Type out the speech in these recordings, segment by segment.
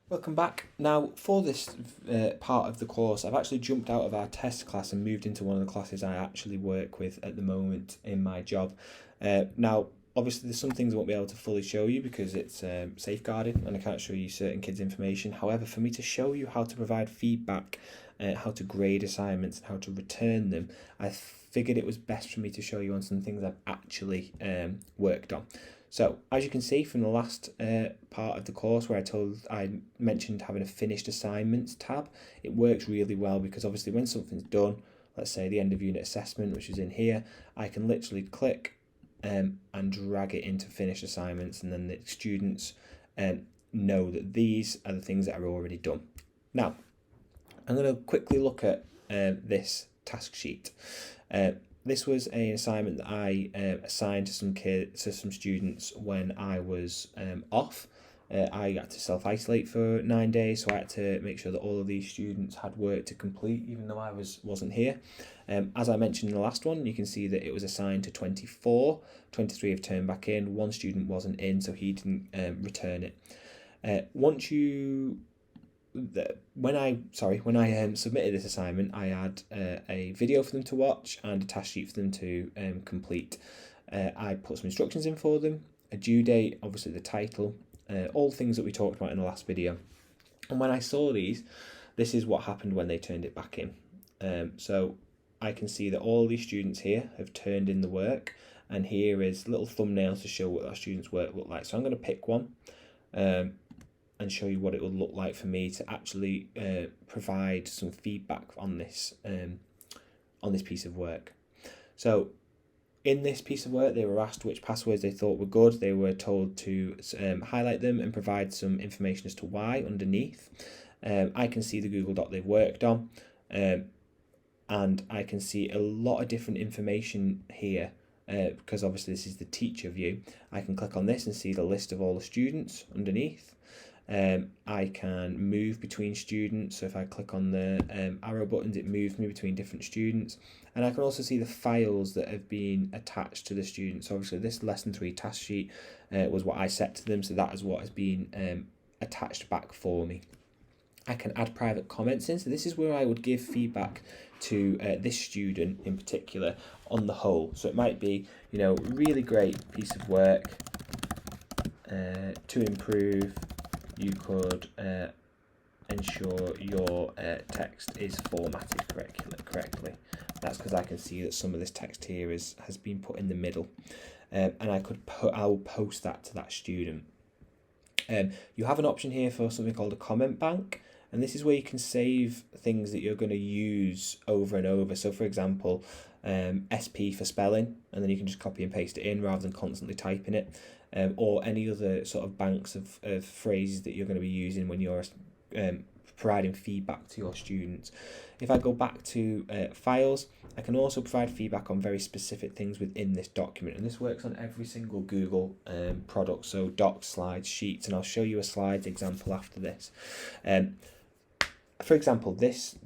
Welcome back. Now, for this part of the course, I've actually jumped out of our test class and moved into one of the classes I actually work with at the moment in my job. Now, obviously, there's some things I won't be able to fully show you because it's safeguarding and I can't show you certain kids' information. However, for me to show you how to provide feedback, how to grade assignments, and how to return them, I figured it was best for me to show you on some things I've actually worked on. So, as you can see from the last part of the course where I mentioned having a finished assignments tab, it works really well because obviously when something's done, let's say the end of unit assessment, which is in here, I can literally click and drag it into finished assignments, and then the students know that these are the things that are already done. Now, I'm going to quickly look at this task sheet. This was an assignment that I assigned to some students when I was off. I had to self-isolate for 9 days, so I had to make sure that all of these students had work to complete, even though I wasn't here. As I mentioned in the last one, you can see that it was assigned to 24. 23 have turned back in. One student wasn't in, so he didn't return it. When I submitted this assignment, I had a video for them to watch and a task sheet for them to complete. I put some instructions in for them, a due date, obviously the title, all things that we talked about in the last video. And when I saw these, this is what happened when they turned it back in. So I can see that all these students here have turned in the work, and here is little thumbnails to show what our students' work look like. So I'm going to pick one. And show you what it would look like for me to actually provide some feedback on this piece of work. So in this piece of work, they were asked which passwords they thought were good. They were told to highlight them and provide some information as to why underneath. I can see the Google Doc they've worked on, and I can see a lot of different information here. Because obviously this is the teacher view. I can click on this and see the list of all the students underneath. I can move between students, so if I click on the arrow buttons, it moves me between different students, and I can also see the files that have been attached to the students. So obviously this lesson 3 task sheet was what I set to them, so that is what has been attached back for me. I can add private comments in, so this is where I would give feedback to this student in particular on the whole. So it might be, really great piece of work, to improve you could ensure your text is formatted correctly. That's because I can see that some of this text here has been put in the middle, and I'll post that to that student. You have an option here for something called a comment bank, and this is where you can save things that you're going to use over and over. So for example, SP for spelling, and then you can just copy and paste it in rather than constantly typing it, or any other sort of banks of phrases that you're going to be using when you're providing feedback to your students. If I go back to files, I can also provide feedback on very specific things within this document, and this works on every single Google product, so docs, slides, sheets, and I'll show you a slides example after this. For example, this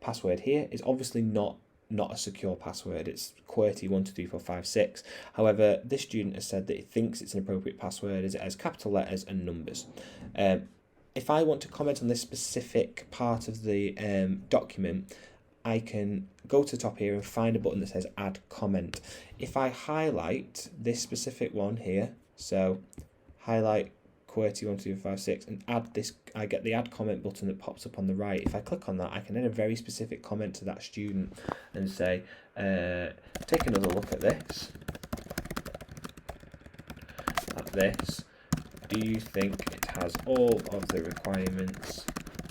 password here is obviously not a secure password. It's QWERTY123456. However, this student has said that he thinks it's an appropriate password as it has capital letters and numbers. If I want to comment on this specific part of the document, I can go to the top here and find a button that says add comment. If I highlight this specific one here, so highlight QWERTY123456 and add this, I get the add comment button that pops up on the right. If I click on that, I can add a very specific comment to that student and say, take another look at this. Do you think it has all of the requirements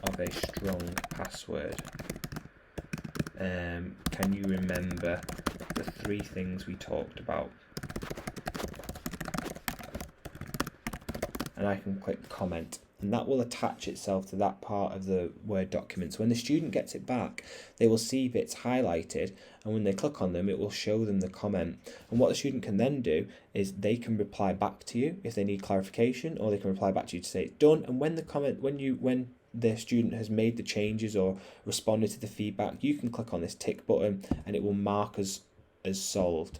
of a strong password? Can you remember the 3 things we talked about? And I can click comment, and that will attach itself to that part of the Word document. So when the student gets it back, they will see bits highlighted, and when they click on them, it will show them the comment. And what the student can then do is they can reply back to you if they need clarification, or they can reply back to you to say it's done. And when the student has made the changes or responded to the feedback, you can click on this tick button and it will mark as solved.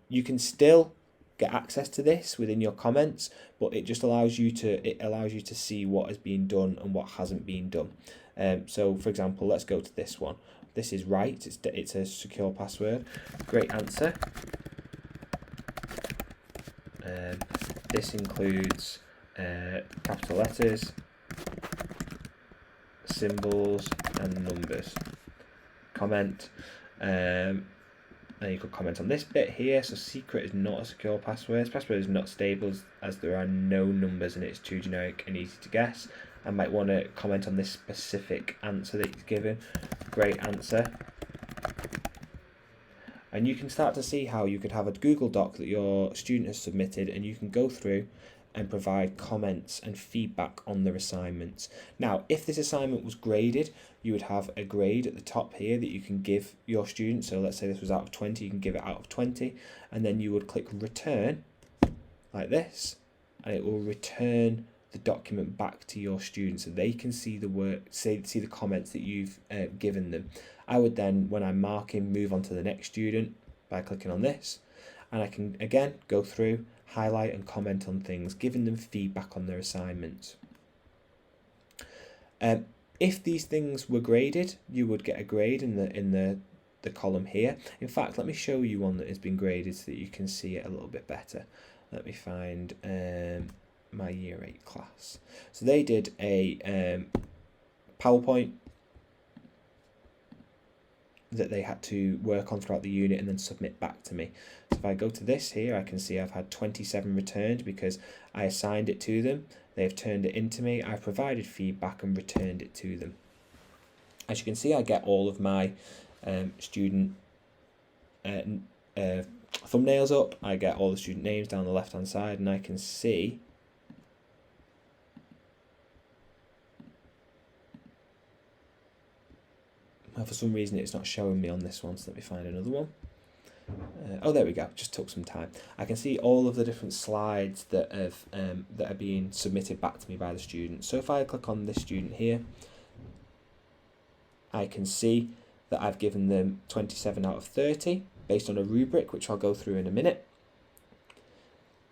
You can still get access to this within your comments, but it just allows you to see what has been done and what hasn't been done. So for example, let's go to this one. This is right, it's a secure password. Great answer. This includes capital letters, symbols and numbers. Comment. And you could comment on this bit here. So secret is not a secure password. Password is not stable as there are no numbers and it's too generic and easy to guess. I might want to comment on this specific answer that he's given. Great answer. And you can start to see how you could have a Google Doc that your student has submitted, and you can go through and provide comments and feedback on their assignments. Now, if this assignment was graded, you would have a grade at the top here that you can give your student. So let's say this was out of 20, you can give it out of 20, and then you would click return like this, and it will return the document back to your student so they can see the work, see the comments that you've given them. I would then, when I'm marking, move on to the next student by clicking on this, and I can again go through, highlight and comment on things, giving them feedback on their assignments. If these things were graded, you would get a grade in the column here. In fact, let me show you one that has been graded so that you can see it a little bit better. Let me find my year 8 class. So they did a PowerPoint that they had to work on throughout the unit and then submit back to me. So if I go to this here, I can see I've had 27 returned because I assigned it to them. They've turned it into me. I've provided feedback and returned it to them. As you can see, I get all of my student thumbnails up. I get all the student names down the left hand side, and I can see for some reason it's not showing me on this one, so let me find another one. Oh, there we go. Just took some time. I can see all of the different slides that are being submitted back to me by the student. So if I click on this student here, I can see that I've given them 27 out of 30 based on a rubric, which I'll go through in a minute.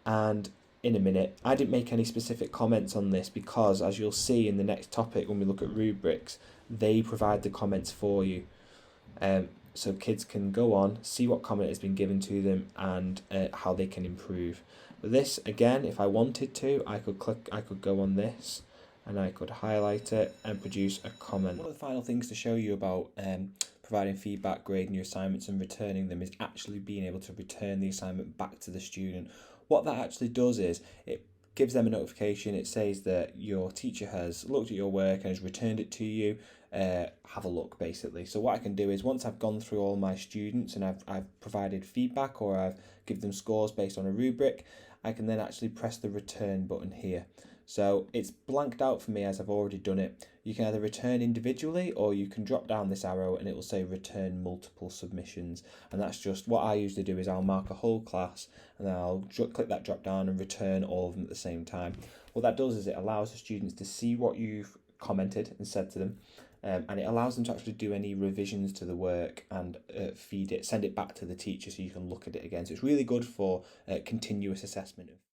And in a minute, I didn't make any specific comments on this because, as you'll see in the next topic when we look at rubrics, they provide the comments for you. So kids can go on, see what comment has been given to them and how they can improve. But this, again, if I wanted to, I could go on this and I could highlight it and produce a comment. One of the final things to show you about providing feedback, grading your assignments and returning them is actually being able to return the assignment back to the student. What that actually does is it gives them a notification. It says that your teacher has looked at your work and has returned it to you. Have a look, basically. So what I can do is, once I've gone through all my students and I've provided feedback or I've given them scores based on a rubric, I can then actually press the return button here. So it's blanked out for me as I've already done it. You can either return individually or you can drop down this arrow and it will say return multiple submissions. And that's just what I usually do, is I'll mark a whole class and then I'll click that drop down and return all of them at the same time. What that does is it allows the students to see what you've commented and said to them. And it allows them to actually do any revisions to the work and send it back to the teacher so you can look at it again. So it's really good for continuous assessment.